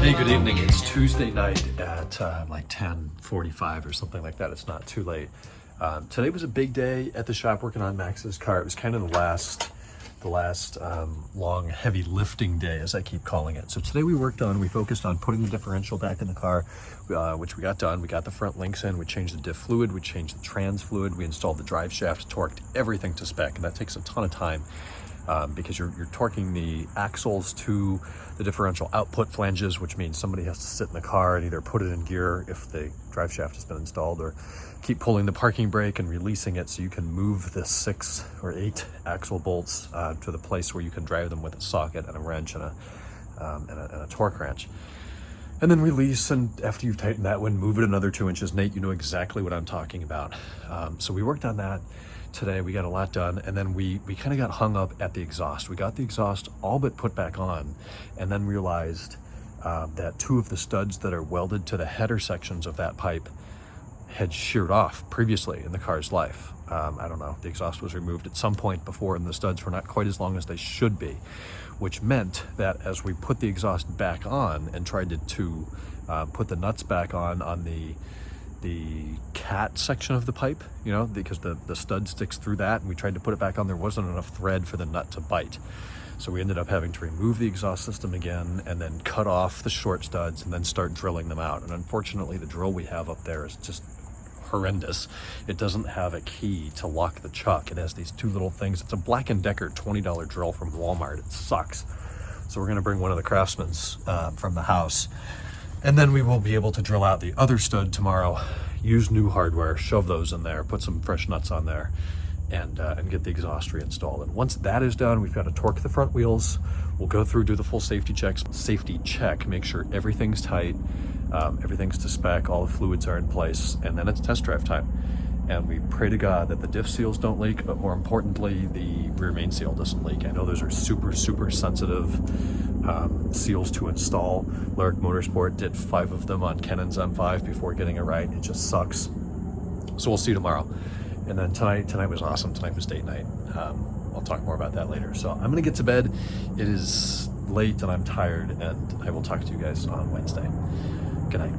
Hey, good evening. It's Tuesday night at like 10:45 or something like that. It's not too late. Today was a big day at the shop working on Max's car. It was kind of the last long, heavy lifting day, as I keep calling it. So today we focused on putting the differential back in the car, which we got done. We got the front links in, we changed the diff fluid, we changed the trans fluid, we installed the drive shaft, torqued everything to spec, and that takes a ton of time. Because you're torquing the axles to the differential output flanges, which means somebody has to sit in the car and either put it in gear if the drive shaft has been installed, or keep pulling the parking brake and releasing it so you can move the 6 or 8 axle bolts to the place where you can drive them with a socket and a wrench and a torque wrench. And then release, and after you've tightened that one, move it another 2 inches. Nate, you know exactly what I'm talking about. So we worked on that today. We got a lot done, and then we kind of got hung up at the exhaust. We got the exhaust all but put back on, and then realized that 2 of the studs that are welded to the header sections of that pipe had sheared off previously in the car's life. I don't know, the exhaust was removed at some point before, and the studs were not quite as long as they should be, which meant that as we put the exhaust back on and tried to put the nuts back on the cat section of the pipe, you know, because the stud sticks through that, and we tried to put it back on, there wasn't enough thread for the nut to bite. So we ended up having to remove the exhaust system again, and then cut off the short studs, and then start drilling them out. And unfortunately, the drill we have up there is just horrendous. It doesn't have a key to lock the chuck. It has these 2 little things. It's a Black & Decker $20 drill from Walmart. It sucks. So we're going to bring one of the Craftsman's from the house, and then we will be able to drill out the other stud tomorrow, use new hardware, shove those in there, put some fresh nuts on there, and get the exhaust reinstalled. And once that is done, we've got to torque the front wheels. We'll go through, do the full safety check, make sure everything's tight, everything's to spec, all the fluids are in place, and then it's test drive time. And we pray to God that the diff seals don't leak, but more importantly, the rear main seal doesn't leak. I know those are super, super sensitive seals to install. Lyric Motorsport did 5 of them on Kenan's M5 before getting it right. It just sucks. So we'll see you tomorrow. And then tonight was awesome. Tonight was date night. I'll talk more about that later. So I'm gonna get to bed. It is late and I'm tired, and I will talk to you guys on Wednesday. Good night.